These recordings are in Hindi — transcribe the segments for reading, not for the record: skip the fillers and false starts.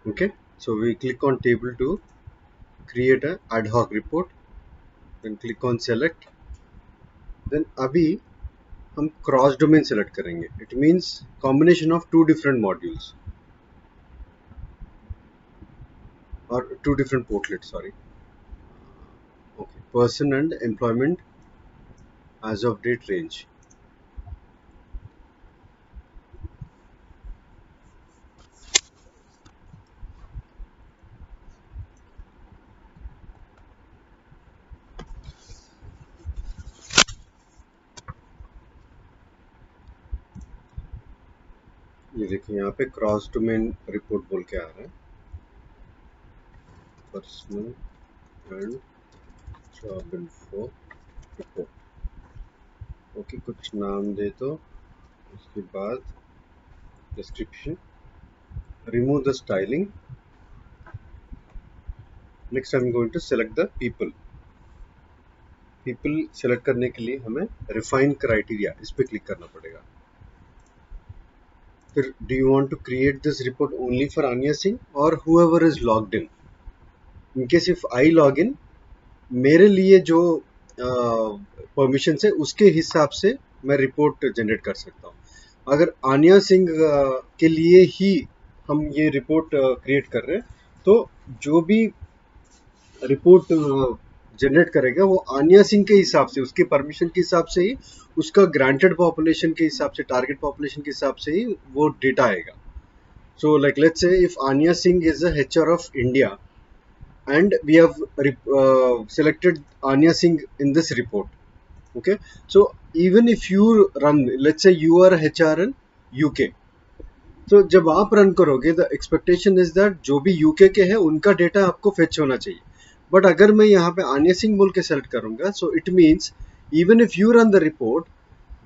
Okay, so we click on table to create a ad hoc report, then click on select. Then अभी हम क्रॉस डोमेन सेलेक्ट करेंगे. It means combination of two different modules और two different portlet. Sorry. Okay, person and employment as of date range. ये देखिए यहाँ पे क्रॉस डोमेन रिपोर्ट बोल के आ रहा है. Personal and job info report. Okay, कुछ नाम दे दो. उसके बाद description. Remove the styling. Next I am going to select the people. People select करने के लिए हमें रिफाइन क्राइटेरिया इस पे क्लिक करना पड़ेगा. फिर do you want to create this report only for Aniya Singh और whoever is logged in. In case if I log in, मेरे लिए जो परमिशन है उसके हिसाब से मैं रिपोर्ट जनरेट कर सकता हूँ. अगर आनिया सिंह के लिए ही हम ये रिपोर्ट क्रिएट कर रहे हैं तो जो भी रिपोर्ट जनरेट करेगा वो आनिया सिंह के हिसाब से, उसके परमिशन के हिसाब से ही, उसका ग्रांटेड पॉपुलेशन के हिसाब से, टारगेट पॉपुलेशन के हिसाब से ही वो डेटा आएगा. So like let's say if Anya Singh is a HR of India and we have selected Anya Singh in this report. Okay, so even if you run, let's say you are a HR in UK, तो जब आप रन करोगे the expectation is that जो भी UK के हैं उनका डेटा आपको फेच होना चाहिए. बट अगर मैं यहाँ पे आनिया सिंह बोल के सेलेक्ट करूंगा, so it means even if you run the report,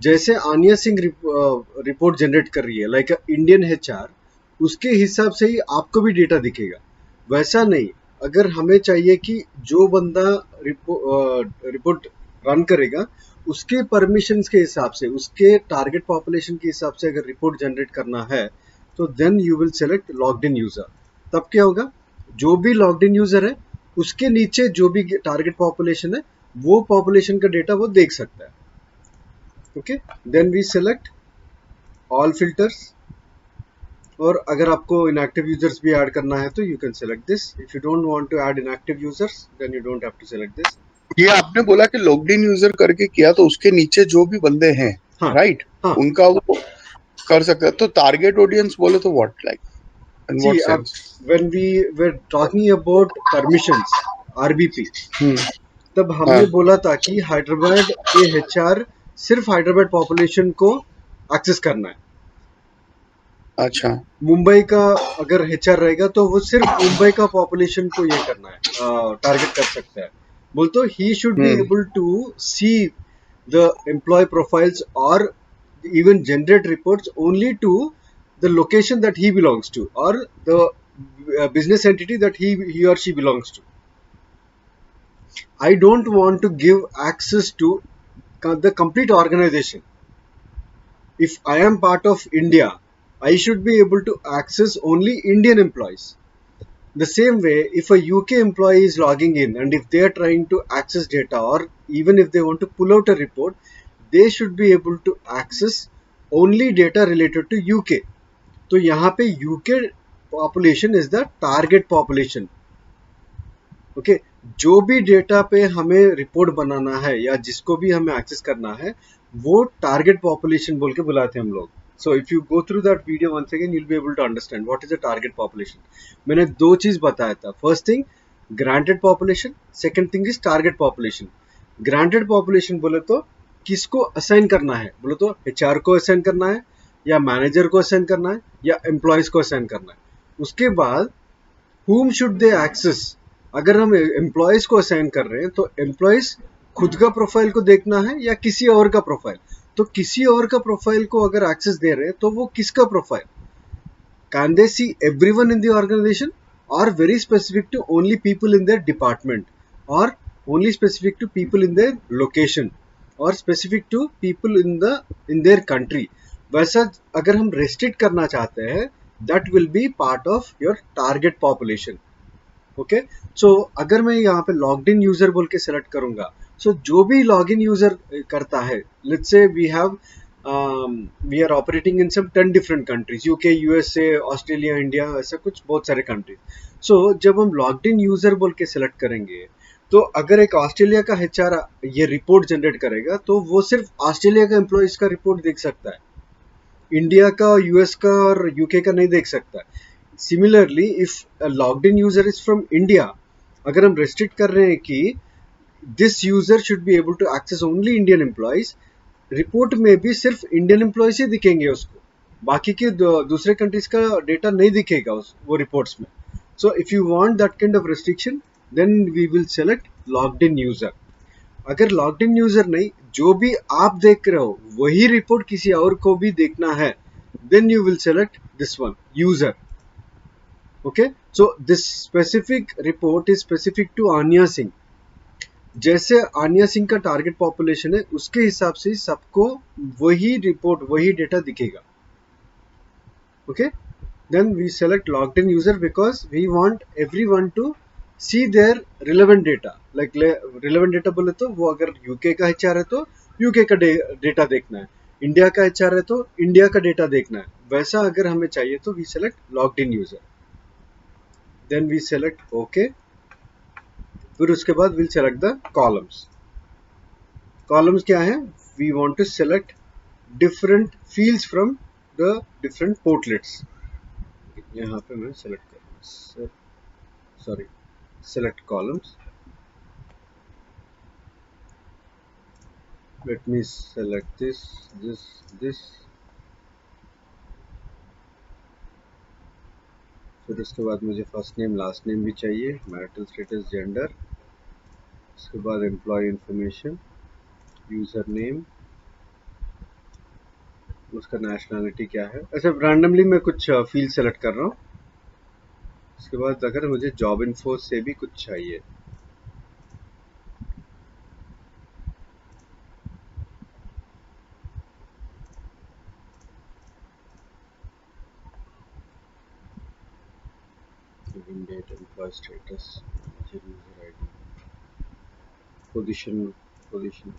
जैसे आनिया सिंह रिपोर्ट जनरेट कर रही है लाइक इंडियन HR, उसके हिसाब से ही आपको भी डेटा दिखेगा. वैसा नहीं. अगर हमें चाहिए कि जो बंदा रिपोर्ट रन करेगा उसके परमिशंस के हिसाब से, उसके टारगेट पॉपुलेशन के हिसाब से अगर रिपोर्ट जनरेट करना है तो then you will select logged in user. तब क्या होगा, जो भी लॉग्ड इन यूजर है उसके नीचे जो भी टारगेट पॉपुलेशन है वो पॉपुलेशन का डेटा वो देख सकता है. Okay, then we select all filters. और अगर आपको इनएक्टिव यूजर्स भी ऐड करना है तो you can select this. If you don't want to add inactive users then you don't have to select this. ये आपने बोला कि लॉग्ड इन यूजर करके किया तो उसके नीचे जो भी बंदे हैं, हाँ, राइट, हाँ. उनका वो कर सकता है. तो टारगेट ऑडियंस बोले तो what, like in See, what sense? when we were talking about permissions, RBP, तब हमने बोला था कि हैदराबाद के HR सिर्फ हैदराबाद पॉपुलेशन को एक्सेस करना है. अच्छा, मुंबई का अगर HR रहेगा तो वो सिर्फ मुंबई का पॉपुलेशन को ये करना है, टारगेट कर सकता है. बोल तो he should be able to see the employee profiles और even generate reports only to the location that he belongs to or the business entity that he or she belongs to. I don't want to give access to the complete organization. If I am part of India, I should be able to access only Indian employees. The same way, if a UK employee is logging in and if they are trying to access data or even if they want to pull out a report, they should be able to access only data related to UK. तो यहाँ पे UK population is the target population. Okay, जो भी डेटा पे हमें रिपोर्ट बनाना है या जिसको भी हमें एक्सेस करना है वो टारगेट पॉपुलेशन बोल के बुलाते हैं हम लोग. So if you go through that video once again you'll be able to understand what is the target population. मैंने दो चीज बताया था. First thing granted population, second thing is target population. Granted population बोले तो किसको असाइन करना है, बोले तो HR को असाइन करना है या मैनेजर को असाइन करना है या एम्प्लॉयज को असाइन करना है. उसके बाद whom should they access. अगर हम एम्प्लॉयज को असाइन कर रहे हैं तो एम्प्लॉयज खुद का प्रोफाइल को देखना है या किसी और का प्रोफाइल. तो किसी और का प्रोफाइल को अगर एक्सेस दे रहे हैं तो वो किसका profile, can they see everyone in the organisation और very specific to only people in their department और only specific to people in their location और specific to people in their country. वैसा अगर हम रेस्ट्रिक्ट करना चाहते हैं that will be part of your target population. Okay, so अगर मैं यहाँ पे लॉग्ड इन यूजर बोल के सेलेक्ट करूंगा, सो जो भी लॉग इन यूजर करता है, let's say we are operating in some 10 different countries, UK, USA, Australia, India, ऐसा कुछ बहुत सारे कंट्रीज। सो जब हम लॉग्ड इन यूजर बोल के सेलेक्ट करेंगे, तो अगर एक ऑस्ट्रेलिया का एचआर ये रिपोर्ट जनरेट करेगा, तो वो सिर्फ ऑस्ट्रेलिया का एम्प्लॉइज का रिपोर्ट देख सकता है, इंडिया का, यूएस का और यूके का नहीं देख सकता। Similarly if logged in user is from India, अगर हम रेस्ट्रिक्ट कर रहे हैं कि this user should be able to access only Indian employees, report में भी सिर्फ इंडियन एम्प्लॉइज ही दिखेंगे उसको, बाकी के दूसरे कंट्रीज का डेटा नहीं दिखेगा उस वो रिपोर्ट्स में। So if you want that kind of restriction, then we will select logged in user. अगर लॉग्ड इन यूजर नहीं, जो भी आप देख रहे हो वही रिपोर्ट किसी और को भी देखना है, then you will select this one, user. Okay, so this specific report is specific to Anya Singh. जैसे आन्या सिंह का टारगेट पॉपुलेशन है, उसके हिसाब से सबको वही रिपोर्ट, वही डेटा दिखेगा। Okay, then we select logged in user because we want everyone to see their relevant data. Like relevant data बोले तो वो अगर यूके का एचआर है तो यूके का डेटा देखना है, इंडिया का एचआर है तो इंडिया का डेटा देखना है, वैसा अगर हमें चाहिए तो we select logged in user, then we select okay. फिर उसके बाद will select the columns. Columns क्या है, we want to select different fields from the different portlets. यहाँ पे मैं सेलेक्ट करूँगा, sorry, select columns. Let me select this. फिर उसके बाद मुझे फर्स्ट नेम लास्ट नेम भी चाहिए, मैरिटल स्टेटस, जेंडर, उसके बाद एम्प्लॉय इंफॉर्मेशन, यूजर नेम, उसका नेशनैलिटी क्या है। ऐसे रैंडमली मैं कुछ फील्ड सेलेक्ट कर रहा हूँ। उसके बाद अगर मुझे जॉब इन्फो से भी कुछ चाहिए, date, employee status, user ID, position,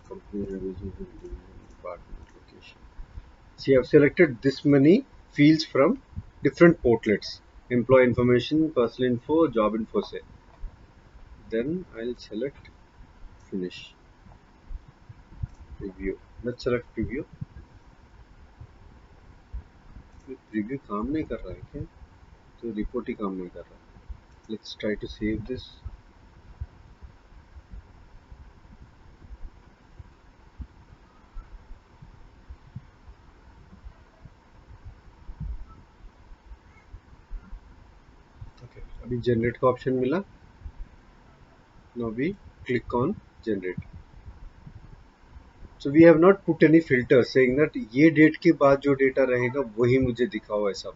company revision, department, location. See, I have selected this many fields from different portlets: employee information, personal info, job info से. Then I'll select finish, preview. Let's select preview. Preview काम नहीं कर रहा है क्या? तो report ही काम नहीं कर रहा है. Let's try to save this. Okay, अभी generate का option मिला. Now we click on generate. So we have not put any filter saying that ये डेट के बाद जो डेटा रहेगा वही मुझे दिखाओ ऐसा।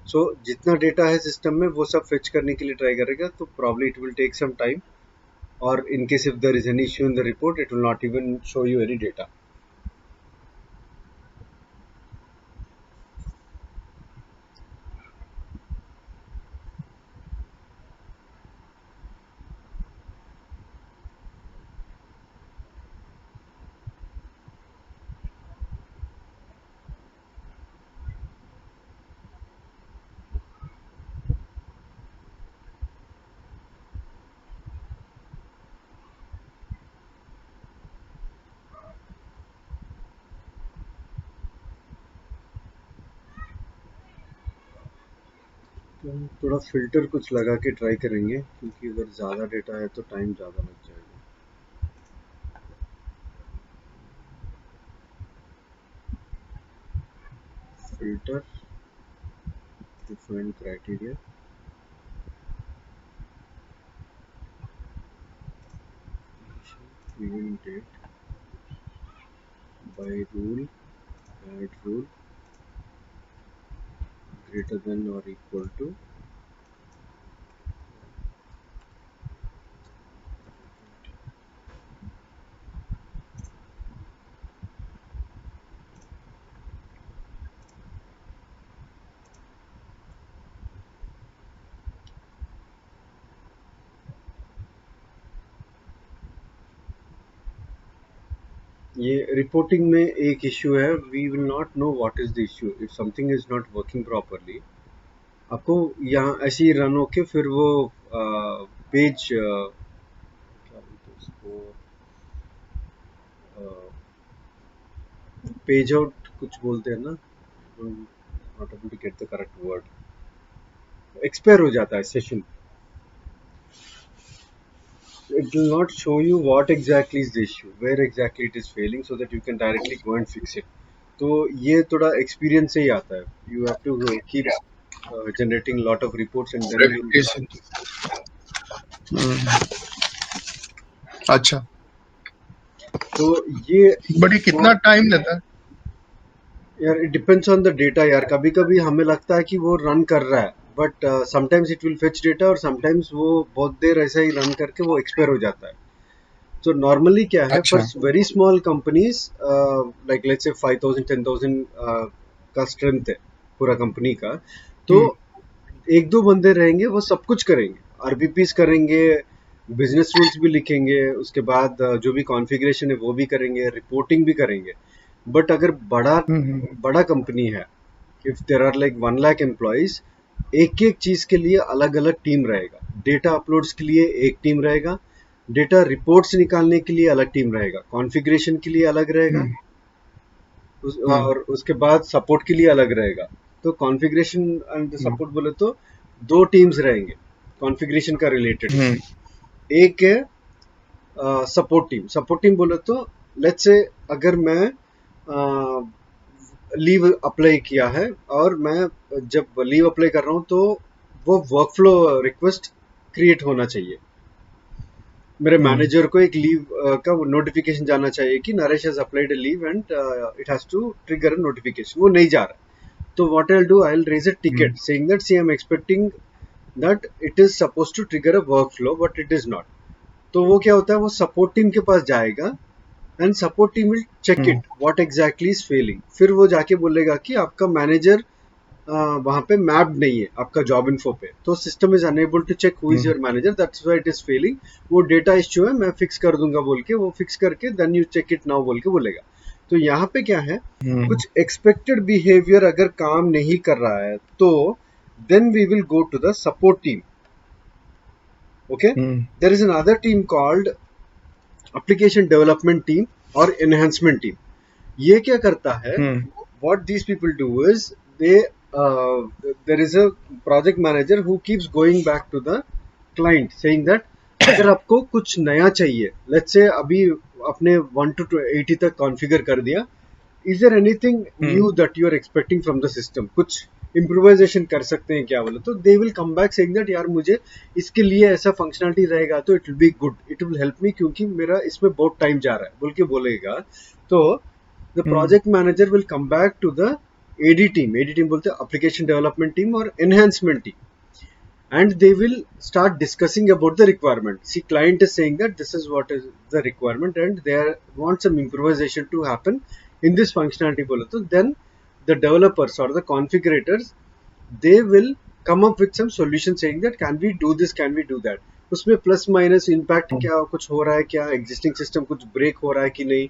सो जितना डेटा है सिस्टम में वो सब फेच करने के लिए ट्राई करेगा, तो probably it will take some time, और in case if there is any issue in the report it will not even show you any data. तो थोड़ा फिल्टर कुछ लगा के ट्राई करेंगे, क्योंकि अगर ज़्यादा डेटा है तो टाइम ज़्यादा लग जाएगा। Filter, define criteria, event date, by rule, add rule, greater than और इक्वल टू, ये रिपोर्टिंग में एक इश्यू है, we will not know what is the issue if something is not working properly. आपको यहाँ ऐसे ही रन होके फिर वो पेज क्या बोलते हैं उसको, पेज आउट कुछ बोलते हैं ना, not able to get the correct word, expire हो जाता है session. It will not show you what exactly is the issue, where exactly it is failing, so that you can directly go and fix it. तो ये थोड़ा एक्सपीरियंस से ही आता है, you have to keep generating lot of reports and then you Verification. अच्छा, तो ये बट ये कितना टाइम लेता है? यार it depends on the data यार, कभी कभी हमें लगता है कि वो रन कर रहा है but sometimes it will fetch data और समटाइम्स वो बहुत देर ऐसा ही रन करके वो एक्सपायर हो जाता है। तो नॉर्मली क्या है, फॉर अच्छा। Very small companies like let's से 5000 10,000 का स्ट्रेंथ है पूरा कंपनी का, तो एक दो बंदे रहेंगे वो सब कुछ करेंगे, आरबीपीस करेंगे, बिजनेस रूल्स भी लिखेंगे, उसके बाद जो भी कॉन्फ़िगरेशन है वो भी करेंगे, रिपोर्टिंग भी करेंगे। बट अगर बड़ा कंपनी है, if there are like 1 lakh employees, एक एक चीज के लिए अलग अलग टीम रहेगा, डेटा अपलोड्स के लिए एक टीम रहेगा, डेटा रिपोर्ट्स निकालने के लिए अलग टीम रहेगा, कॉन्फ़िगरेशन के लिए अलग रहेगा, और उसके बाद सपोर्ट के लिए अलग रहेगा। तो कॉन्फ़िगरेशन एंड सपोर्ट बोले तो दो टीम्स रहेंगे कॉन्फ़िगरेशन का रिलेटेड। एक है सपोर्ट टीम। सपोर्ट टीम बोले तो लेट्स से अगर मैं लीव अप्लाई किया है और मैं जब लीव अप्लाई कर रहा हूँ तो वो वर्कफ्लो रिक्वेस्ट क्रिएट होना चाहिए, मेरे मैनेजर को एक लीव का नोटिफिकेशन जाना चाहिए कि Naresh has applied a leave and it has to trigger a notification, वो नहीं जा रहा। तो what I will do, I will raise a ticket saying that see I am expecting that it is supposed to trigger a workflow but it is not. तो वो क्या होता है, वो सपोर्ट टीम के पास जाएगा and support team will check it what exactly is failing, फिर वो जाके बोलेगा कि आपका मैनेजर वहां पे मैप्ड नहीं है आपका जॉब इन्फो पे, तो system is unable to check who is your manager, that's why it is failing, वो डेटा इश्यू है मैं फिक्स कर दूंगा बोल के, वो फिक्स करके then you check it now बोल के बोलेगा। तो यहाँ पे क्या है, कुछ एक्सपेक्टेड बिहेवियर अगर काम नहीं कर रहा है तो then we will go to the support team. Okay, there is another team called application development team और एनहांसमेंट टीम। ये क्या करता है, what these people do is they there is a project manager who keeps going back to the client saying that अगर आपको कुछ नया चाहिए, let's say अभी आपने 1 to 80 तक कॉन्फ़िगर कर दिया, is there anything new that you are expecting from the system, कुछ इम्प्रोवाइजेशन कर सकते हैं क्या बोले, तो दे will come back saying that यार मुझे इसके लिए ऐसा फंक्शनलिटी रहेगा तो it will be good, it will help me क्योंकि मेरा इसमें बहुत टाइम जा रहा है बोल के बोलेगा। तो the project manager will come back to the AD team, AD team बोलते हैं application development team और enhancement team, and they will start discussing about the requirement. See, client is saying that this is what is the requirement and they want some improvisation to happen in this functionality बोले तो then the developers or the configurators, they will come up with some solution saying that can we do this, can we do that, उसमें प्लस माइनस इम्पैक्ट क्या कुछ हो रहा है, क्या एग्जिस्टिंग सिस्टम कुछ ब्रेक हो रहा है कि नहीं,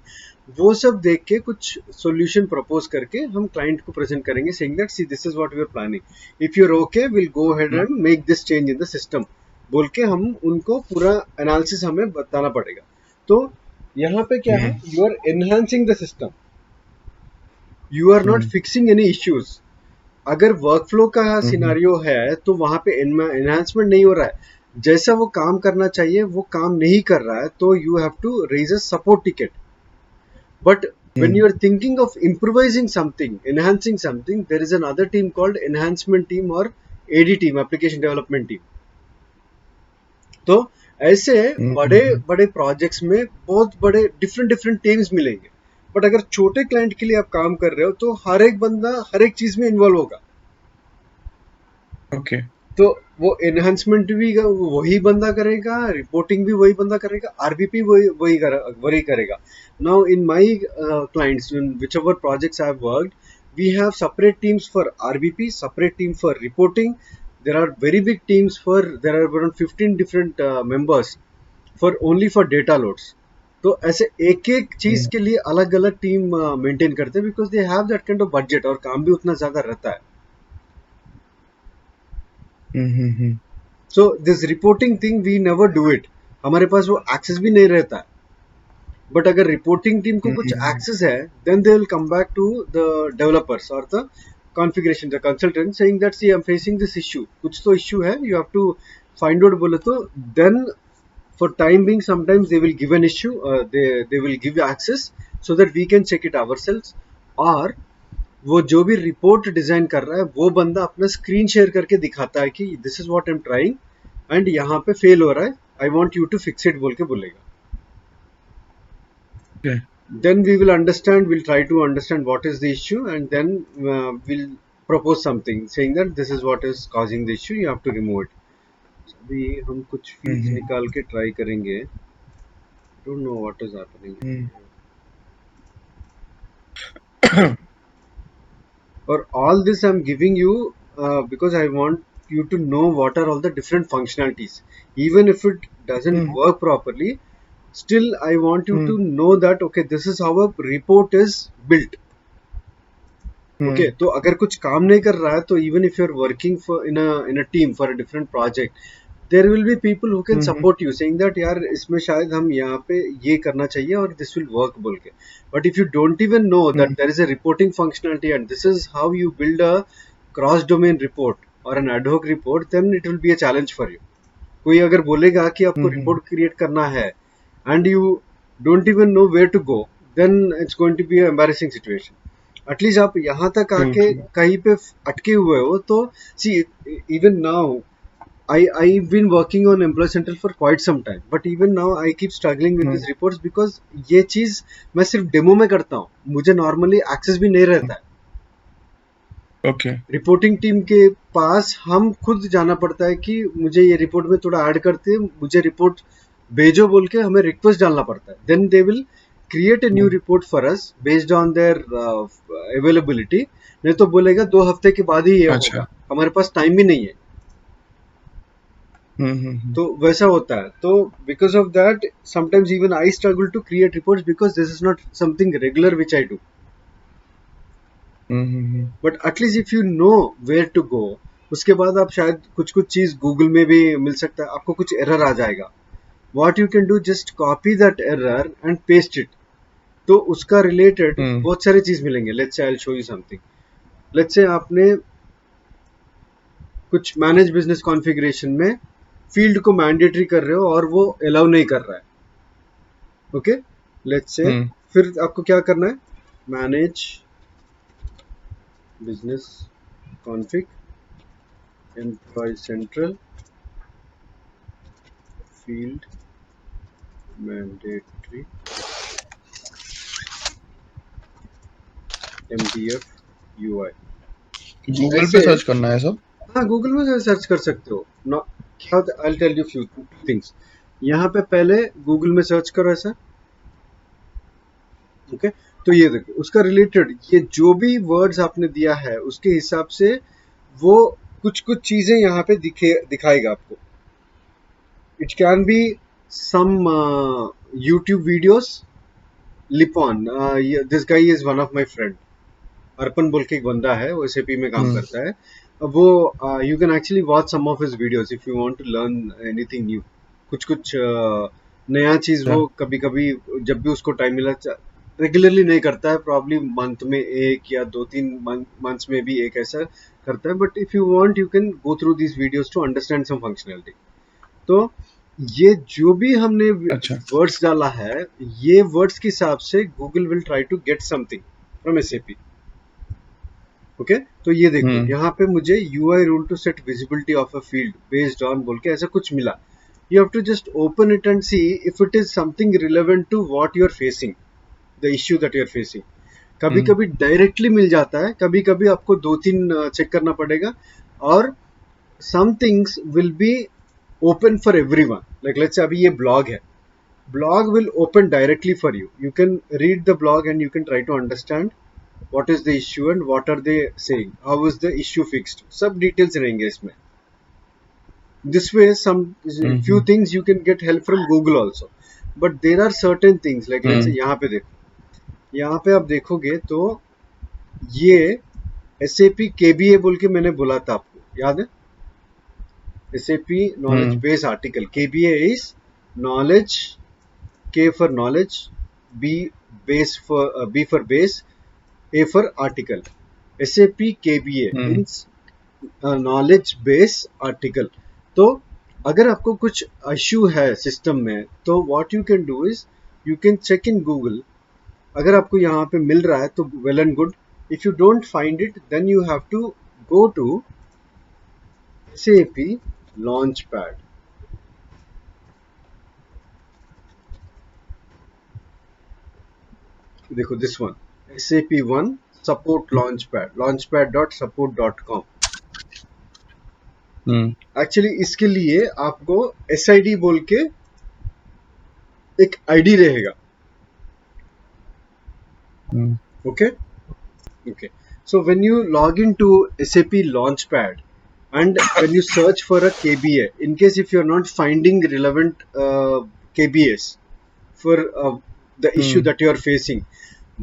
वो सब देख के कुछ सॉल्यूशन प्रपोज करके हम क्लाइंट को प्रेजेंट करेंगे saying that see this is what we are planning, if you are okay will go ahead and make this change in the system बोल के हम उनको पूरा एनालिसिस हमें बताना पड़ेगा। तो यहाँ पे क्या है, you are enhancing the system, you are not fixing any issues. अगर वर्कफ्लो का सिनारियो है तो वहां पे एनहांसमेंट नहीं हो रहा है, जैसा वो काम करना चाहिए वो काम नहीं कर रहा है, तो you have to raise a support ticket. But when you are thinking of improvising something, enhancing something, there is another team called enhancement team or AD team, application development team. तो ऐसे बड़े बड़े प्रोजेक्ट्स में बहुत बड़े डिफरेंट डिफरेंट टीम्स मिलेंगे, बट अगर छोटे क्लाइंट के लिए आप काम कर रहे हो तो हर एक बंदा हर एक चीज में इन्वॉल्व होगा। ओके, तो वो एनहांसमेंट भी वही बंदा करेगा, रिपोर्टिंग भी वही बंदा करेगा, आरबीपी वही करेगा। Now in my clients in whichever projects I have worked, we have separate teams for RBP, separate team for reporting. There are very big teams for, there are around 15 different members for only for data loads. तो ऐसे एक एक चीज हम्म के लिए अलग अलग टीम मेंटेन करते हैं, because they have that kind of budget, और काम भी उतना ज्यादा रहता है. Hmm so this reporting thing we never do it. हमारे पास वो एक्सेस भी नहीं रहता है. बट अगर रिपोर्टिंग टीम को कुछ हम्म एक्सेस है, then they will come back to the developers और the configuration the consultant saying that see I am facing this issue, कुछ तो इश्यू है, you have to find out बोले तो. Then for time being sometimes they will give an issue, they will give access so that we can check it ourselves. और वो जो भी रिपोर्ट डिजाइन कर रहा है वो बंदा अपना स्क्रीन शेयर करके दिखाता है कि this is what I am trying and यहाँ पे फेल हो रहा है, I want you to fix it बोल के बोलेगा. okay. Then we will understand, we'll try to understand what is the issue, and then we'll propose something saying that this is what is causing the issue, you have to remove it. अभी हम कुछ फील्ड्स हम्म निकाल के ट्राई करेंगे. Don't know what is happening. Hmm Or all this I'm giving you because I want you to know what are all the different functionalities. Even if it doesn't hmm work properly, still I want you hmm to know that okay, this is how a report is built. Okay, हम्म तो अगर कुछ काम नहीं कर रहा है तो even if you're working for in a team for a different project, there will be people who can hmm support you saying that यार इसमें शायद हम यहाँ पे ये करना चाहिए और this will work बोल के. But if you don't even know that there is a reporting functionality and this is how you build a cross domain report or an ad hoc report, then it will be a challenge for you. कोई अगर बोलेगा कि आपको हम्म रिपोर्ट क्रिएट करना है and you don't even know where to go, then it's going to be an embarrassing situation. At least आप यहाँ तक ट्रू आके ट्रू कहीं पे अटके हुए हो तो see, even now I've been working on Employee Central for quite some time, but even now I keep struggling with these reports because ये चीज मैं सिर्फ डेमो में करता हूँ, मुझे नॉर्मली एक्सेस भी नहीं रहता है. ओके रिपोर्टिंग टीम के पास हम खुद जाना पड़ता है कि मुझे ये रिपोर्ट में थोड़ा ऐड करते, मुझे रिपोर्ट भेजो बोल के हमें रिक्वेस्ट डालना पड़ता है. Then they will create a new report for us based on their availability. नहीं तो बोलेगा 2 हफ्ते के बाद ही ये अच्छा होगा, हमारे पास टाइम भी नहीं है. तो वैसा होता है. तो because of that sometimes even I struggle to create reports because this is not something regular which I do. But at least if you know where to go, उसके बाद आप शायद कुछ कुछ चीज गूगल में भी मिल सकता है, आपको कुछ एरर आ जाएगा. What you can do, just copy that error and paste it. तो उसका रिलेटेड बहुत सारी चीज मिलेंगे. Let's say I will show you something. Let's say आपने कुछ मैनेज बिजनेस कॉन्फ़िगरेशन में फील्ड को मैंडेटरी कर रहे हो और वो अलाउ नहीं कर रहा है. ओके, लेट्स से फिर आपको क्या करना है, manage business config employee central field mandatory MDF UI. Google पे ऐसे सर्च करना है सब. हाँ, गूगल में सर्च कर सकते हो. नो, क्या होता है, I will tell you few things. यहाँ पे पहले गूगल में सर्च करो ऐसा. ओके, तो ये देखो उसका रिलेटेड ये जो भी वर्ड्स आपने दिया है उसके हिसाब से वो कुछ कुछ चीजें यहाँ पे दिखाएगा आपको. It can be some YouTube videos. Lipon, this guy is one of my friend. Arpan बोल के एक बंदा है, वो एसएपी में काम करता है. वो you can actually watch some of his videos if you want to learn anything new. कुछ कुछ नया चीज वो कभी कभी जब भी उसको टाइम मिला, रेगुलरली नहीं करता है, प्रॉब्ली मंथ में एक या 2-3 मंथ्स में भी एक ऐसा करता है. But if you want you can go through these videos to understand some functionality. तो ये जो भी हमने अच्छा वर्ड्स डाला है, ये वर्ड्स के हिसाब से Google will try to get something from SAP. Okay, तो ये देखो यहाँ पे मुझे UI rule to set visibility of a field based on बोल के ऐसा कुछ मिला. You have to just open it and see if it is something relevant to what you are facing, the issue that you are facing. कभी कभी डायरेक्टली मिल जाता है, कभी कभी आपको 2-3 चेक करना पड़ेगा. और some things will be open for everyone. Like let's say अभी ये ब्लॉग है, blog will open directly for you. You can read the blog and you can try to understand what is the issue and what are they saying, how is the issue fixed, सब details रहेंगे इसमें. This way some few things you can get help from Google also. But there are certain things like let's say hmm यहाँ पे देखो, यहाँ पे आप देखोगे तो ये SAP KBA बोल के मैंने बोला था आपको, याद है? SAP knowledge hmm base article, KBA is knowledge, K for knowledge, B for base, A for article. SAP KBA hmm means knowledge base article. तो अगर आपको कुछ इश्यू है सिस्टम में तो what you can do is you can check in Google. अगर आपको यहाँ पे मिल रहा है तो well and good. If you don't find it then you have to go to SAP Launchpad. देखो this one, SAP1 support launchpad, launchpad.support.com. Actually इसके लिए आपको SID बोल के एक आईडी रहेगा. Okay okay. So when you log into SAP Launchpad and when you search for a KBA, in case if you're not finding relevant KBAs for the issue that you're facing,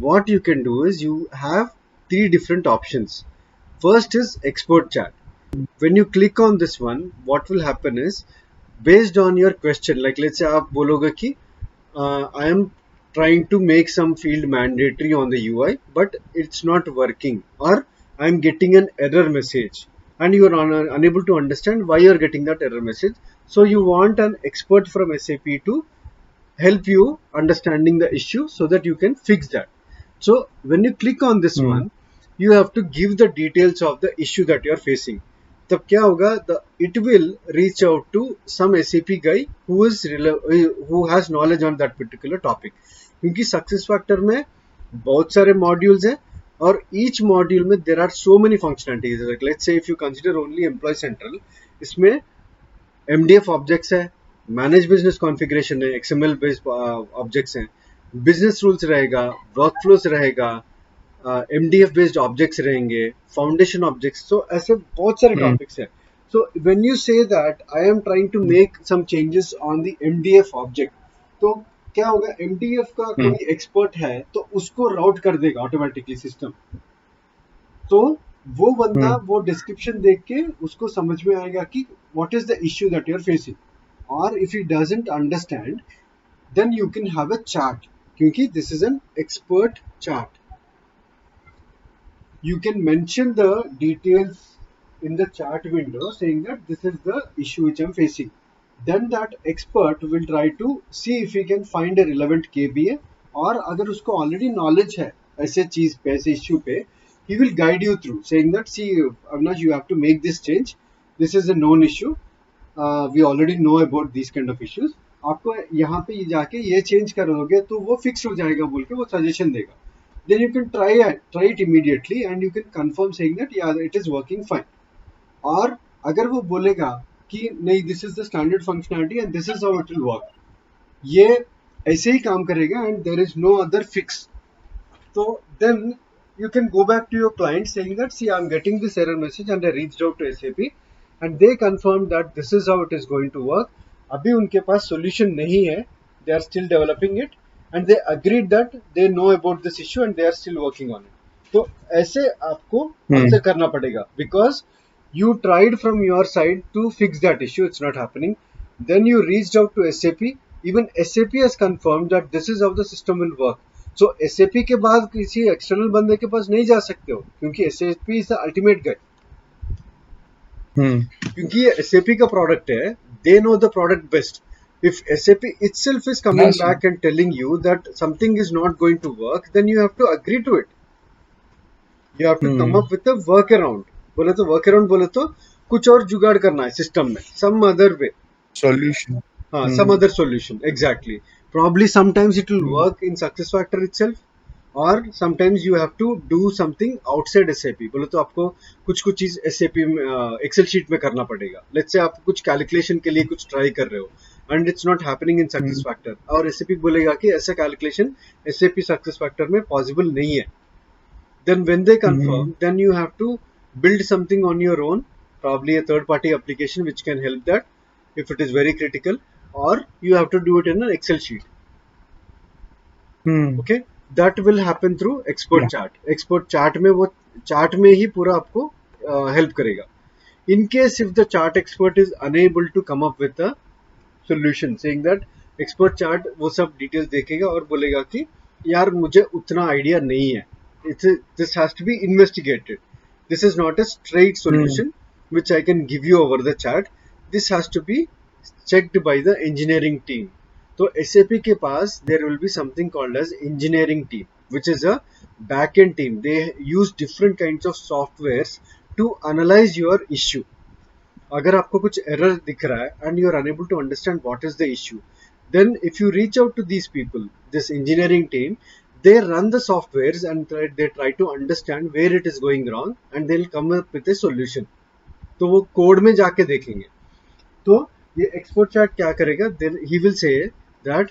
what you can do is you have three different options. First is expert chat. When you click on this one, what will happen is based on your question, like let's say आप बोलोगे कि I am trying to make some field mandatory on the UI but it's not working, or I'm getting an error message and you are unable to understand why you're getting that error message. So you want an expert from SAP to help you understanding the issue so that you can fix that. So when you click on this one, you have to give the details of the issue that you are facing. तब क्या होगा, it will reach out to some SAP guy who has knowledge on that particular topic. क्योंकि सक्सेस फैक्टर में बहुत सारे मॉड्यूल्स हैं और ईच मॉड्यूल में there are so many functionalities. Like let's say if you consider only employee central, इसमें MDF ऑब्जेक्ट्स है, मैनेज बिजनेस कॉन्फ़िगरेशन है, XML बेस्ड ऑब्जेक्ट्स हैं, बिजनेस रूल्स रहेगा, वर्क फ्लोस रहेगा, MDF बेस्ड ऑब्जेक्ट्स रहेंगे, फाउंडेशन ऑब्जेक्ट्स. तो ऐसे बहुत सारे टॉपिक्स हैं. So when you say that I am trying to make some changes on the MDF object, तो क्या होगा, MDF का कोई एक्सपर्ट है तो उसको राउट कर देगा ऑटोमेटिकली सिस्टम. तो वो बंदा वो डिस्क्रिप्शन देख के उसको समझ में आएगा कि what is the issue that you are facing. और if he doesn't understand then you can have a chat, क्योंकि this is an expert chat. You can mention the details in the chat window saying that this is the issue which I'm facing. Then that expert will try to see if he can find a relevant KBA, और अगर उसको already knowledge है ऐसे चीज पे, ऐसे issue पे, he will guide you through saying that see Avinash, you have to make this change. This is a known issue. We already know about these kind of issues. आपको यहाँ पे जाके ये चेंज करोगे तो वो फिक्स हो जाएगा बोल के वो सजेशन देगा. Then you can try it immediately and you can confirm saying that yeah it is working fine. और अगर वो बोलेगा कि नहीं this is the standard functionality and this is how it will work, ये ऐसे ही काम करेगा and there is no other fix, so then you can go back to your client saying that see I'm getting this error message and I reached out to SAP and they confirmed that this is how it is going to work. अभी उनके पास solution नहीं है, they are still developing it and they agreed that they know about this issue and they are still working on it. तो ऐसे आपको आंसर करना पड़ेगा because you tried from your side to fix that issue, it's not happening. Then you reached out to SAP, even SAP has confirmed that this is how the system will work. So SAP के बाद किसी external बंदे के पास नहीं जा सकते हो क्योंकि SAP is the ultimate guy. क्योंकि ये SAP का प्रोडक्ट है, they know the product best. If SAP itself is coming back and telling you that something is not going to work, then you have to agree to it. You have to come up with a workaround. बोले तो workaround बोले तो कुछ और जुगाड़ करना है सिस्टम में, some other way. Solution. हाँ, some other solution, exactly. Probably sometimes it will work in SuccessFactors itself, or sometimes you have to do something outside SAP. बोले तो आपको कुछ चीज SAP Excel sheet में करना पड़ेगा. Let's say आप कुछ कैलकुलेशन के लिए कुछ ट्राई कर रहे हो and it's not happening in SuccessFactors, और SAP बोलेगा कि ऐसा कैलकुलेशन SAP SuccessFactors में possible नहीं है. Then when they confirm, then you have to build something on your own, probably a third party application which can help that if it is very critical, or you have to do it in an Excel sheet. Hmm okay, that will happen through expert या चार्ट। एक्सपर्ट चार्ट में वो चार्ट में ही पूरा आपको हेल्प करेगा। In case if the chat expert is unable to come up with a solution saying that expert chat वो सब डिटेल्स देखेगा और बोलेगा कि यार मुझे उतना आइडिया नहीं है, this has to be investigated, this is not a straight hmm solution which I can give you over the chat, this has to be checked by the engineering team। तो SAP के पास there will be something called as engineering team which is a back-end team, they use different kinds of softwares to analyze your issue। अगर आपको कुछ एरर दिख रहा है and you are unable to understand what is the issue, then if you reach out to these people, this engineering team, they run the softwares and they try to understand where it is going wrong and they'll come up with a solution। तो वो कोड में जाके देखेंगे। तो ये एक्सपर्ट चार्ट क्या करेगा, then he will say that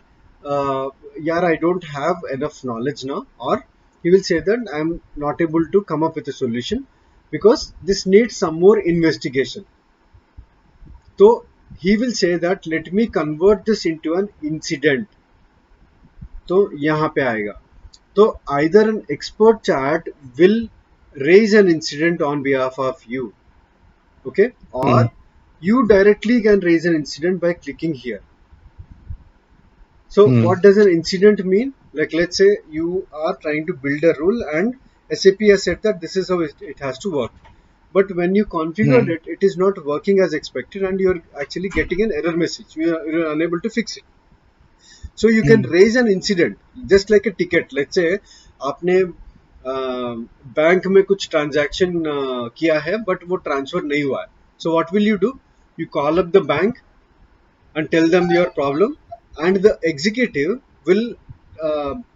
यार I don't have enough knowledge now, or he will say that I'm not able to come up with a solution because this needs some more investigation। तो he will say that let me convert this into an incident। तो यहाँ पे आएगा, तो either an expert chat will raise an incident on behalf of you, okay, hmm or you directly can raise an incident by clicking here। So hmm what does an incident mean? Like let's say you are trying to build a rule and SAP has said that this is how it has to work, but when you configured hmm it, it is not working as expected and you're actually getting an error message, you're unable to fix it। So you can hmm raise an incident just like a ticket। Let's say आपने बैंक में कुछ ट्रांजैक्शन किया है बट वो ट्रांसफर नहीं हुआ है, so what will you do, you call up the bank and tell them your problem, and the executive will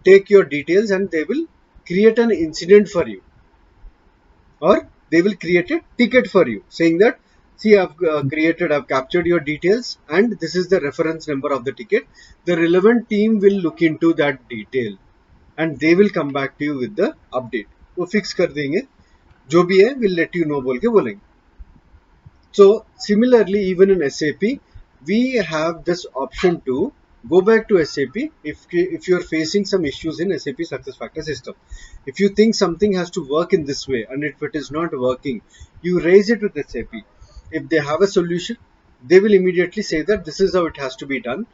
take your details and they will create an incident for you, or they will create a ticket for you saying that see I've captured your details and this is the reference number of the ticket, the relevant team will look into that detail and they will come back to you with the update। वो फिक्स कर देंगे, जो भी है will let you know बोल के बोलेंगे। So similarly, even in SAP, we have this option to go back to SAP if you're facing some issues in SAP SuccessFactors system. If you think something has to work in this way and if it is not working, you raise it with SAP। If they have a solution, they will immediately say that this is how it has to be done।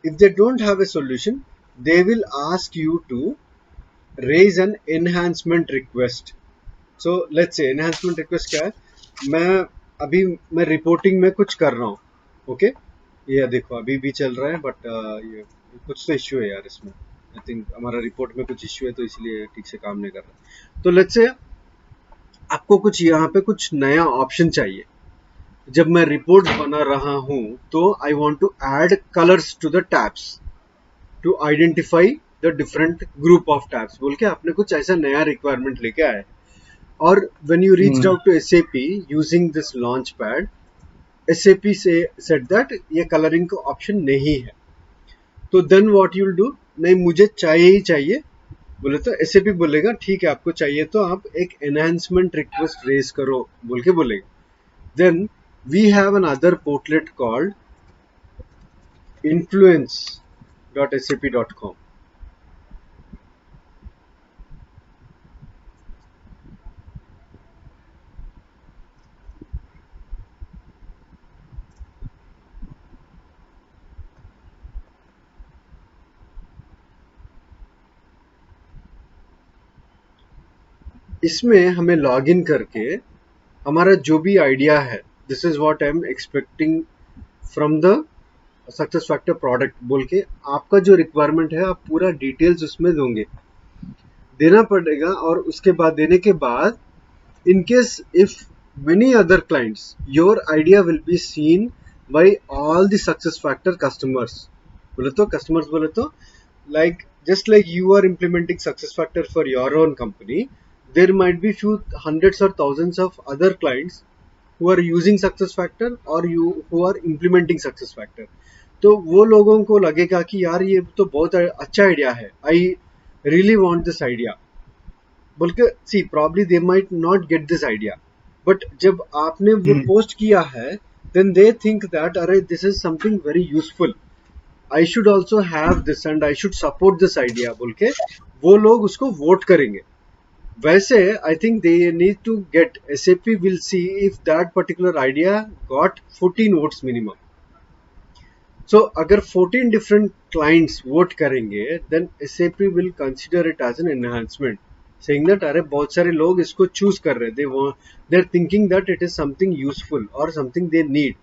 If they don't have a solution, they will ask you to raise an enhancement request। So let's say enhancement request क्या है, मैं अभी मैं रिपोर्टिंग में कुछ कर रहा हूँ, ओके, ये देखो अभी भी चल रहा है बट ये कुछ तो इश्यू है यार इसमें, आई थिंक हमारा रिपोर्ट में कुछ इश्यू है तो इसलिए ठीक से काम नहीं कर रहा। तो लेट्स से आपको कुछ यहाँ पे कुछ नया ऑप्शन चाहिए, जब मैं रिपोर्ट बना रहा हूँ तो I want to add colours to the tabs to identify the different group of tabs बोल के आपने कुछ ऐसा नया रिक्वायरमेंट लेके आए। और when you reached hmm out to SAP using this launchpad, SAP said that ये कलरिंग का ऑप्शन नहीं है, तो then what you'll do, नहीं मुझे चाहिए ही चाहिए बोले तो SAP बोलेगा ठीक है आपको चाहिए तो आप एक एनहांसमेंट रिक्वेस्ट रेज करो बोल के बोलेगा। then we have another portlet called influence.sap.com। इसमें हमें लॉग इन करके हमारा जो भी आइडिया है, this is what I am expecting from the success factor product बोल के आपका जो रिक्वायरमेंट है आप पूरा डिटेल्स उसमें दोगे, देना पड़ेगा। और उसके बाद देने के बाद इन case if many other clients, your idea will be seen by all the success factor customers। बोले तो customers बोले तो like just like you are implementing success factor for your own company, there might be few hundreds or thousands of other clients who are using success factor or you who are implementing success factor। तो वो लोगों को लगेगा कि यार ये तो बहुत अच्छा आइडिया है, I really want this idea बोल के, see probably they might not get this idea, but जब आपने वो हम्म पोस्ट किया है देन दे थिंक दैट अरे this is something very useful, I should also have this and I should support this idea बोल के वो लोग उसको वोट करेंगे. वैसे I think they need to get SAP will see if that particular idea got 14 votes minimum. So अगर 14 different clients vote करेंगे then SAP will consider it as an enhancement, saying that अरे बहुत सारे लोग इसको choose कर रहे हैं, they're thinking that it is something useful or something they need.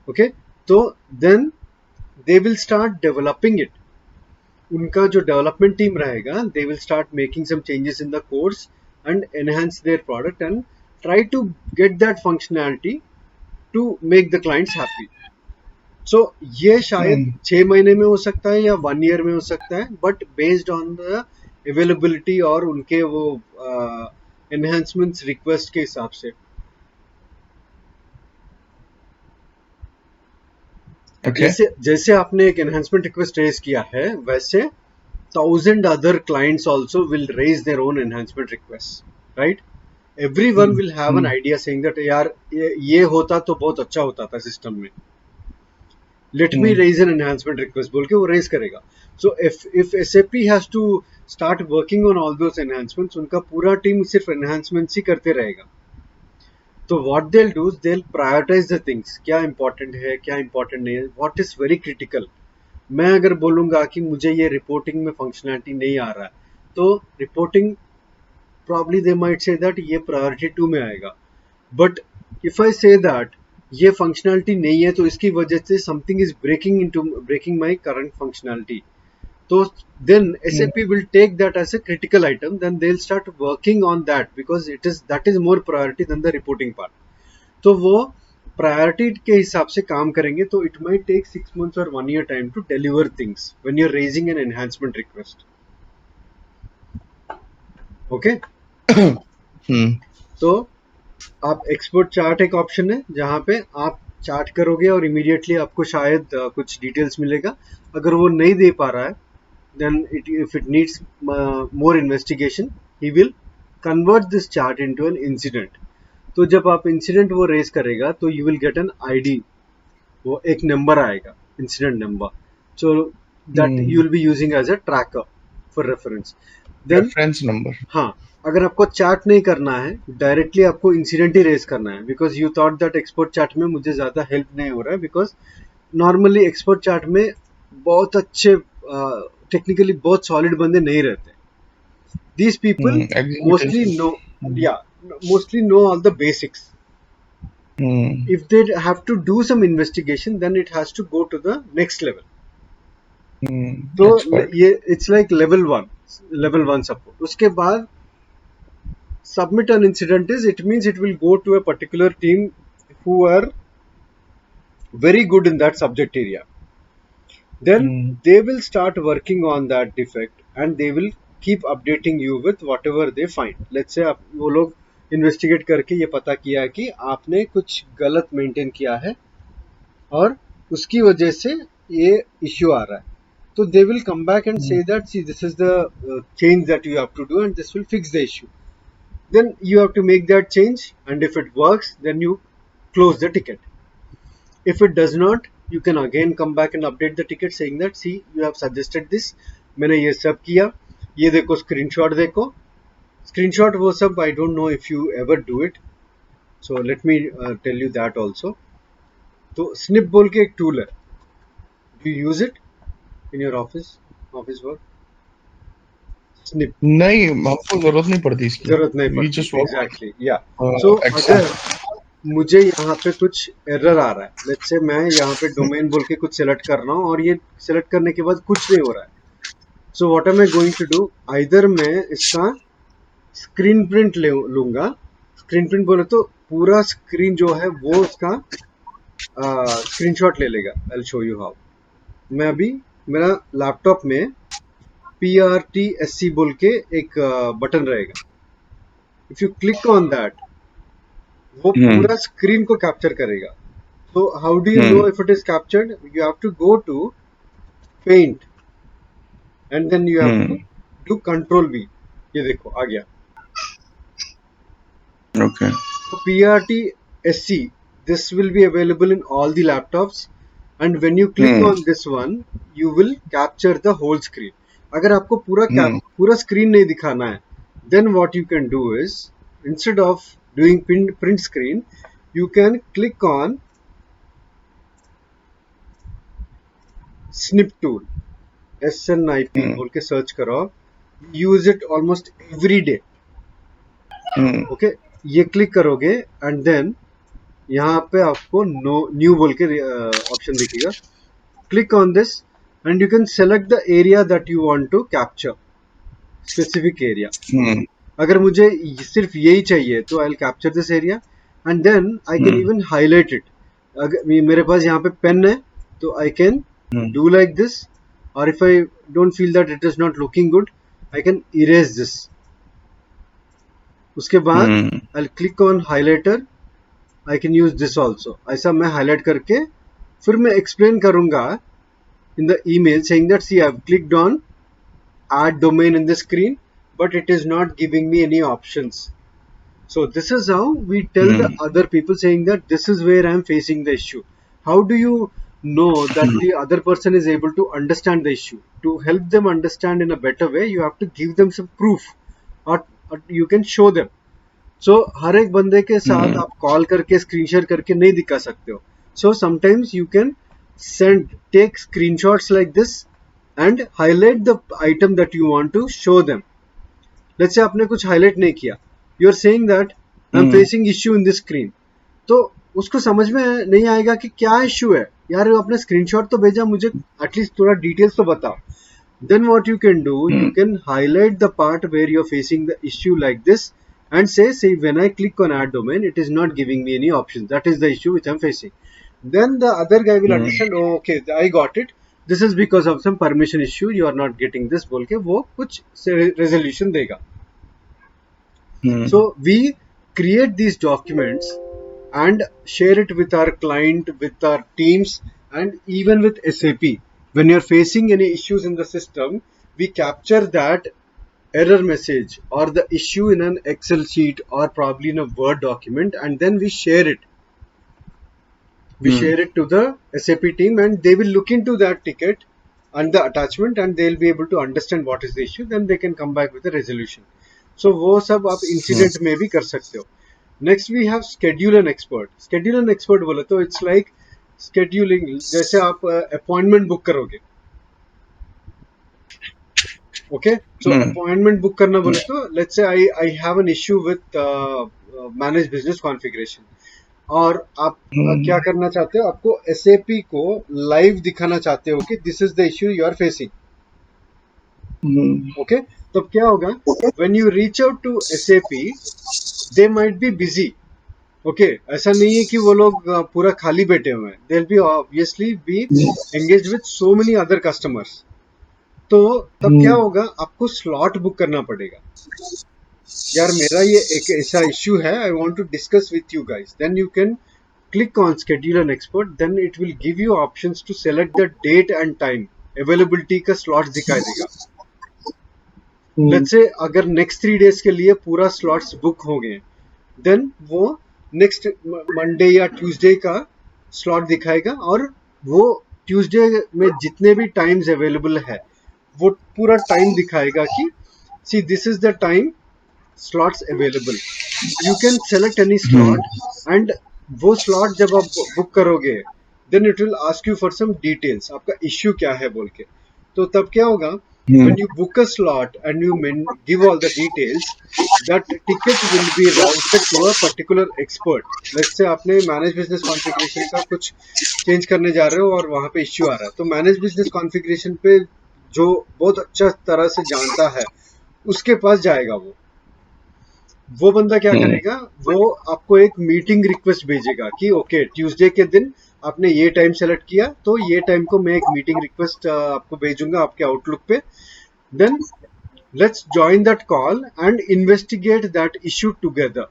Okay, so then they will start developing it. उनका जो development team रहेगा, they will start making some changes in the codes and enhance their product and try to get that functionality to make the clients happy. सो ये शायद 6 महीने में हो सकता है या 1 ईयर में हो सकता है, but based on the availability और उनके वो एनहांसमेंट्स रिक्वेस्ट के हिसाब से. Okay. जैसे आपने एक एनहांसमेंट रिक्वेस्ट रेज किया है, वैसे 1000 other clients also will raise their own enhancement request, right? Everyone will have an idea saying that यार ये होता तो बहुत अच्छा होता था सिस्टम में, let me raise an enhancement request बोल के वो raise करेगा. So if SAP has to start working on all those enhancements, उनका पूरा टीम सिर्फ enhancements ही करते रहेगा. तो what they'll do is they'll prioritize the things, क्या important है क्या important नहीं है, what is very critical. मैं अगर बोलूँगा कि मुझे ये रिपोर्टिंग में फंक्शनैलिटी नहीं आ रहा है, तो reporting probably they might say that ये priority 2 में आएगा. But if I say that ये फंक्शनैलिटी नहीं है तो इसकी वजह से something is breaking my current functionality, तो then SAP will take that as a critical item, then they will start working on that because that is more priority than the reporting part. तो वो प्रायोरिटी के हिसाब से काम करेंगे. तो इट माइट टेक 6 months और 1 year time to deliver things when you are raising an enhancement request. Okay, तो आप एक्सपोर्ट चार्ट एक ऑप्शन है जहां पे आप चार्ट करोगे और इमीडिएटली आपको शायद कुछ डिटेल्स मिलेगा. अगर वो नहीं दे पा रहा है then if it needs more investigation he will convert this chat into an incident. तो जब आप इंसिडेंट वो रेज करेगा तो you will get an ID, वो एक नंबर आएगा, incident number. So that you will be using as a tracker for reference. Then reference number. हाँ, अगर आपको चार्ट नहीं करना है, डायरेक्टली आपको इंसिडेंट ही रेज करना है because you thought that export chart में मुझे ज्यादा हेल्प नहीं हो रहा है, बिकॉज नॉर्मली एक्सपोर्ट चार्ट में बहुत अच्छे टेक्निकली बहुत सॉलिड बंदे नहीं रहते. These people mostly know all the basics. If they have to do some investigation then it has to go to the next level. तो ये इट्स लाइक लेवल 1 सपोर्ट. उसके बाद submit an incident is, it means it will go to a particular team who are very good in that subject area. Then they will start working on that defect and they will keep updating you with whatever they find. Let's say वो लोग इन्वेस्टिगेट करके ये पता किया कि आपने कुछ गलत मेंटेन किया है और उसकी वजह से ये इश्यू आ रहा है, तो they will come back and say that see this is the change that you have to do and this will fix the issue. Then you have to make that change and if it works then you close the ticket. If it does not, you can again come back and update the ticket saying that see you have suggested this, मैंने ये सब किया, ये देखो स्क्रीनशॉट देखो. स्क्रीनशॉट वो सब I don't know if you ever do it, so let me tell you that also. तो snip बोल के एक टूल है, do you use it in your office work? snip नहीं, हमको जरूरत नहीं पड़ती इसकी. जरूरत नहीं We पड़ती. just work एग्जैक्टली या. with, so Excel. अगर मुझे यहाँ पे कुछ एरर आ रहा है, लेट्स से मैं यहाँ पे डोमेन बोल के कुछ सेलेक्ट कर रहा हूँ और ये सेलेक्ट करने के बाद कुछ नहीं हो रहा है, so what am I going to do, either मैं इसका स्क्रीन प्रिंट लूंगा. स्क्रीन प्रिंट बोले तो पूरा स्क्रीन जो है वो उसका स्क्रीनशॉट ले लेगा. I will show you how. मैं अभी मेरा लैपटॉप में PRTSC बोल के एक बटन रहेगा. If you click on that वो पूरा स्क्रीन को कैप्चर करेगा. So how do you know if it is captured? You have to go to Paint and then you have to do Control V. ये देखो आ गया. Okay. So PRTSC, this will be available in all the laptops. and when you click on this one you will capture the whole screen. अगर आपको पूरा screen नहीं दिखाना है, then what you can do is, instead of doing print screen, you can click on snip tool, SNIP बोल के सर्च करो, use it almost every day. Okay, ये क्लिक करोगे एंड देन यहाँ पे आपको न्यू बोल के ऑप्शन दिखेगा. Click on this and you can select the area that you want to capture, specific area. अगर मुझे सिर्फ यही चाहिए तो I will capture this area and then I can even highlight it. अगर मेरे पास यहाँ पे पेन है तो I can do like this, और if I don't feel that it is not looking good I can erase this. उसके बाद आई click on highlighter, I can use this also. ऐसा मैं हाईलाइट करके फिर मैं एक्सप्लेन करूंगा in the email saying that, see, I've clicked on add domain in the screen but it is not giving me any options. So this is how we tell the other people, saying that this is where I'm facing the issue. How do you know that the other person is able to understand the issue? To help them understand in a better way, you have to give them some proof, or you can show them. So हर एक बंदे के साथ आप कॉल करके स्क्रीन शेयर करके नहीं दिखा सकते हो. So sometimes you can take screenshots like this and highlight the item that you want to show them. Let's say आपने कुछ highlight नहीं किया, you are saying that I'm facing issue in this screen, तो उसको समझ में नहीं आएगा कि क्या इश्यू है. यार आपने स्क्रीनशॉट तो भेजा, मुझे एटलीस्ट थोड़ा डिटेल्स तो बताओ. Then what you can do, you can highlight the part where you're facing the issue like this and say, when I click on add domain, it is not giving me any options. That is the issue which I'm facing. Then the other guy will understand, oh okay, I got it, this is because of some permission issue, you are not getting this बोल के वो कुछ resolution देगा. So we create these documents and share it with our client, with our teams, and even with SAP. When you're facing any issues in the system, we capture that error message or the issue in an Excel sheet or probably in a Word document, and then we share it. We share it to the SAP team and they will look into that ticket and the attachment and they'll be able to understand what is the issue. Then they can come back with a resolution. So वो सब आप incident में भी कर सकते हो. Next we have schedule an expert. Schedule an expert बोले तो it's like scheduling. जैसे आप appointment book करोगे. Okay, so appointment book करना बोले तो let's say I have an issue with managed business configuration. और आप क्या करना चाहते हो, आपको SAP को लाइव दिखाना चाहते हो कि this is the issue you are facing. Okay, तब क्या होगा, when you reach out to SAP they might be busy. Okay, ऐसा नहीं है कि वो लोग पूरा खाली बैठे हुए हैं. They will be obviously B engage with so many other customers. तो तब क्या होगा, आपको स्लॉट बुक करना पड़ेगा. यार मेरा ये एक ऐसा इश्यू है, I want to discuss with you guys. Then you can click on schedule an expert, then it will give you options to select the date and time. Availability का स्लॉट दिखाई देगा. लेट्स से अगर नेक्स्ट 3 डेज के लिए पूरा स्लॉट्स बुक हो गए, देन वो नेक्स्ट मंडे या ट्यूसडे का स्लॉट दिखाएगा और वो ट्यूसडे में जितने भी टाइम्स अवेलेबल है वो पूरा टाइम दिखाएगा कि सी this is the time slots available. You can select any slot and वो slot जब आप book करोगे then it will ask you for some details, आपका issue क्या है बोल के. तो तब क्या होगा, when you book a slot and you give all the details, that ticket will be routed to a particular expert. Let's say आपने managed business configuration का कुछ change करने जा रहे हो और वहाँ पे issue आ रहा है, तो managed business configuration पे जो बहुत अच्छा तरह से जानता है उसके पास जाएगा. वो बंदा क्या करेगा, वो आपको एक मीटिंग रिक्वेस्ट भेजेगा कि ओके ट्यूसडे के दिन आपने ये टाइम सेलेक्ट किया, तो ये टाइम को मैं एक मीटिंग रिक्वेस्ट आपको भेजूंगा आपके आउटलुक पे. Then let's join that call and investigate that issue together.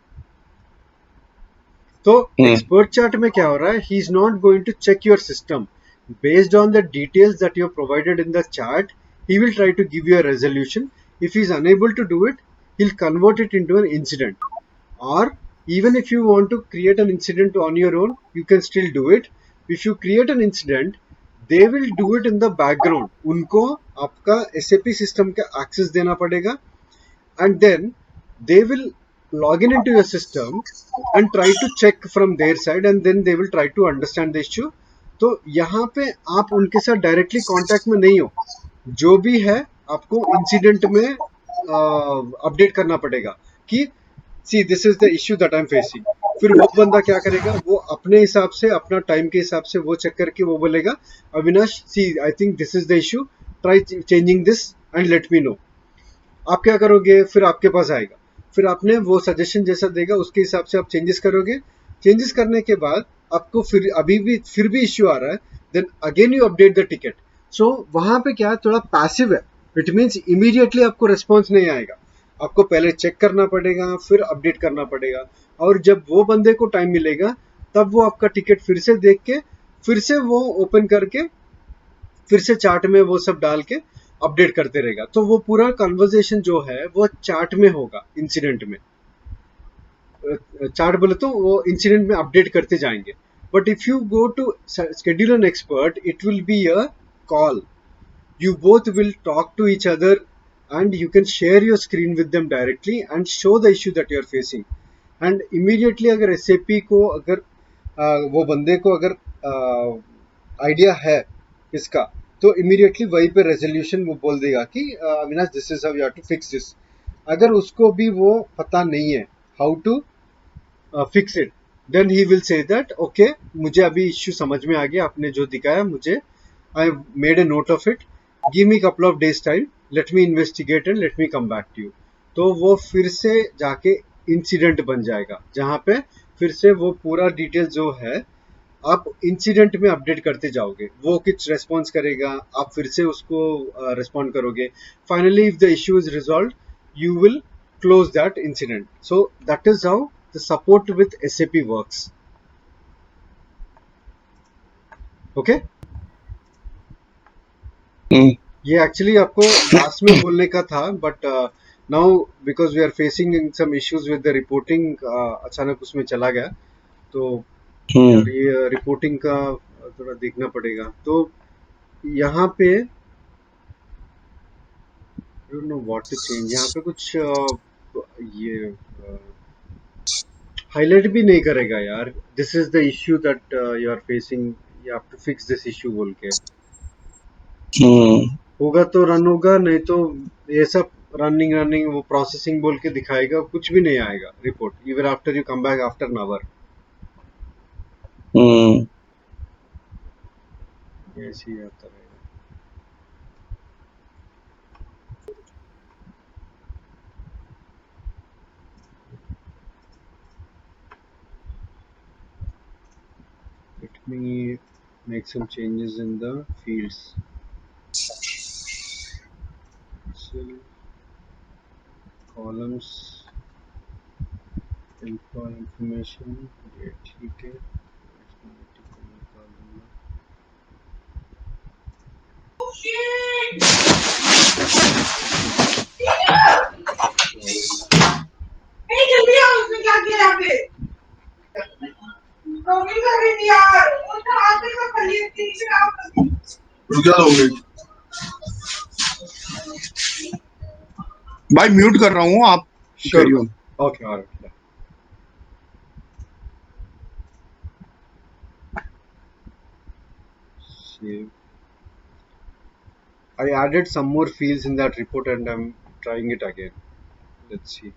तो एक्सपर्ट चार्ट में क्या हो रहा है, he is not going to check your system. Based on the details that you provided in the chat, he will try to give you a resolution. If he is unable to do it, he'll convert it into an incident. Or even if you want to create an incident on your own, you can still do it. If you create an incident, they will do it in the background. उनको आपका SAP सिस्टम का एक्सेस देना पड़ेगा, and then they will log in into your system and try to check from their side, and then they will try to understand the issue. तो यहाँ पे आप उनके साथ डायरेक्टली कांटेक्ट में नहीं हो, जो भी है आपको इंसिडेंट में अपडेट करना पड़ेगा कि सी this is the issue that I am facing. फिर वो बंदा क्या करेगा, वो अपने हिसाब से, अपना टाइम के हिसाब से वो चेक करके वो बोलेगा, Avinash see I think this is the issue, try changing this and let me know. आप क्या करोगे, फिर आपके पास आएगा, फिर आपने वो सजेशन जैसा देगा उसके हिसाब से आप चेंजेस करोगे. चेंजेस करने के बाद आपको फिर अभी भी फिर भी इश्यू आ रहा है, then again you update the ticket. So वहां पे क्या थोड़ा पैसिव है. इट मीन्स इमीडिएटली आपको रिस्पॉन्स नहीं आएगा, आपको पहले चेक करना पड़ेगा, फिर अपडेट करना पड़ेगा. और जब वो बंदे को टाइम मिलेगा तब वो आपका टिकट फिर से देख के, फिर से वो ओपन करके, फिर से चार्ट में वो सब डाल के अपडेट करते रहेगा. तो वो पूरा कन्वर्सेशन जो है वो चार्ट में होगा, इंसिडेंट में. चार्ट बोले तो वो इंसिडेंट में अपडेट करते जाएंगे. But if you go to schedule an expert, it will be a call. You both will talk to each other and you can share your screen with them directly and show the issue that you are facing. And immediately अगर SAP को अगर वो बंदे को अगर आइडिया है इसका, तो इमीडिएटली वहीं पे रेजोल्यूशन वो बोल देगा कि Avinash this is how you have to fix this. अगर उसको भी वो पता नहीं है how to fix it, then he will say that okay मुझे अभी इश्यू समझ में आ गया, आपने जो दिखाया मुझे, I made a note of it, give me couple of days time, let me investigate and let me come back to you. तो वो फिर से जाके इंसिडेंट बन जाएगा, जहाँ पे फिर से वो पूरा डिटेल जो है आप इंसिडेंट में अपडेट करते जाओगे. वो कुछ रेस्पॉन्स करेगा, आप फिर से उसको रेस्पॉन्ड करोगे. Finally if the issue is resolve, you will close that incident. So that is how the support with SAP works. Okay, ये एक्चुअली आपको लास्ट में बोलने का था, but now because we are facing in some issues with the reporting, अचानक उसमें चला गया. तो यार ये रिपोर्टिंग का थोड़ा देखना पड़ेगा. तो यहाँ पे don't know what to change. यहाँ पे कुछ ये हाईलाइट भी नहीं करेगा यार, this is the issue that you are facing, you have to fix this issue बोल के. होगा तो रन होगा, नहीं तो ये सब रनिंग रनिंग वो प्रोसेसिंग बोल के दिखाएगा, कुछ भी नहीं आएगा report even after you come back after an hour. ऐसे ही आता रहेगा. Let me make some changes in the fields. So, columns, info information, ये ठीक है. भाई म्यूट कर रहा हूँ, आप Sure. Okay, all right. Yeah. Save. I added some more fields in that report and I'm trying it again. Let's see.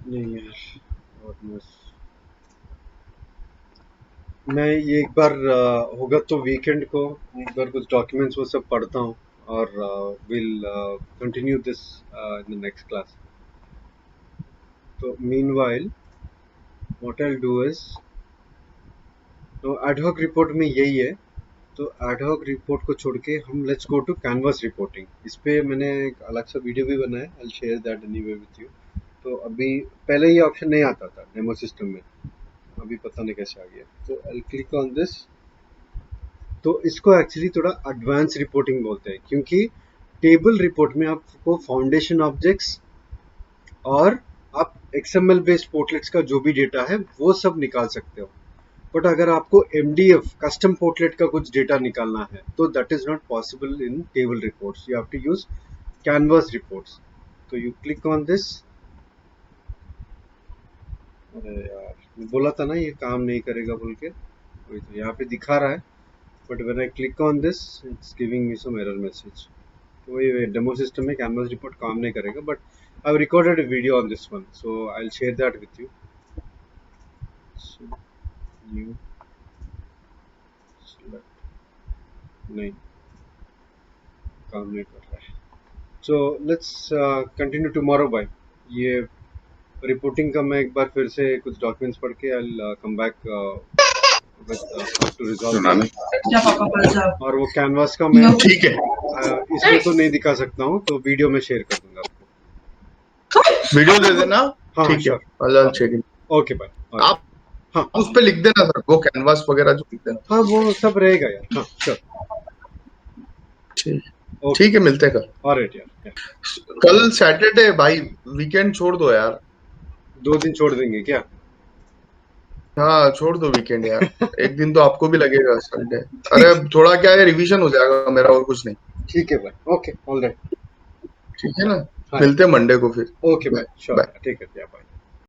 नहीं यार, और मैं ये एक बार होगा तो वीकेंड को एक बार कुछ डॉक्यूमेंट्स वो सब पढ़ता हूँ, और will continue this in the next class. तो meanwhile what I'll do is, तो एडहॉक रिपोर्ट में यही है, तो एडहॉक रिपोर्ट को छोड़ के हम let's go to canvas reporting. इस पे मैंने एक अलग सा वीडियो भी बनाया, I will share that anyway with you. तो अभी पहले ये ऑप्शन नहीं आता था डेमो सिस्टम में, अभी पता नहीं कैसे आ गया। तो आई क्लिक ऑन दिस। तो इसको एक्चुअली थोड़ा एडवांस रिपोर्टिंग बोलते हैं, क्योंकि टेबल रिपोर्ट में आपको फाउंडेशन ऑब्जेक्ट्स और आप XML बेस्ड पोर्टलेट्स का जो भी डेटा है वो सब निकाल सकते हो। बट अगर आपको MDF कस्टम पोर्टलेट का कुछ डेटा निकालना है तो that is not possible in table reports, you have to use canvas reports. So you click on this. अरे यार, मैं बोला था ना ये काम नहीं करेगा बोल के, वही तो यहाँ पे दिखा रहा है, but when I click on this it's giving me some error message. तो वही डेमो सिस्टम में कैनवास रिपोर्ट काम नहीं करेगा, but I have recorded a video on this one, so I will share that with you. New नहीं, काम नहीं कर रहा है। So let's continue tomorrow bye. ये रिपोर्टिंग का मैं एक बार फिर से कुछ डॉक्यूमेंट्स पढ़ के I will come back to resolve. और वो कैनवास का मैं ठीक है, इसमें तो नहीं दिखा सकता हूँ, तो वीडियो में शेयर कर दूंगा आपको। वीडियो दे देना। हाँ ठीक है, sure, I'll check it. Okay bye. आप हाँ उस पे लिख देना सर, वो कैनवास वगैरह जो लिख देना। हाँ वो सब रहेगा यार। हाँ श्योर, ठीक है, मिलते हैं कल। ऑलराइट यार, कल सैटरडे भाई, वीकेंड छोड़ दो यार। 2 दिन छोड़ देंगे क्या? हाँ छोड़ दो वीकेंड यार। एक दिन तो आपको भी लगेगा संडे। अरे अब थोड़ा क्या है, रिवीजन हो जाएगा मेरा, और कुछ नहीं। ठीक है भाई, ओके ऑलराइट, ठीक है ना, मिलते हैं मंडे को फिर। ओके भाई, श्योर, ठीक है, बाय।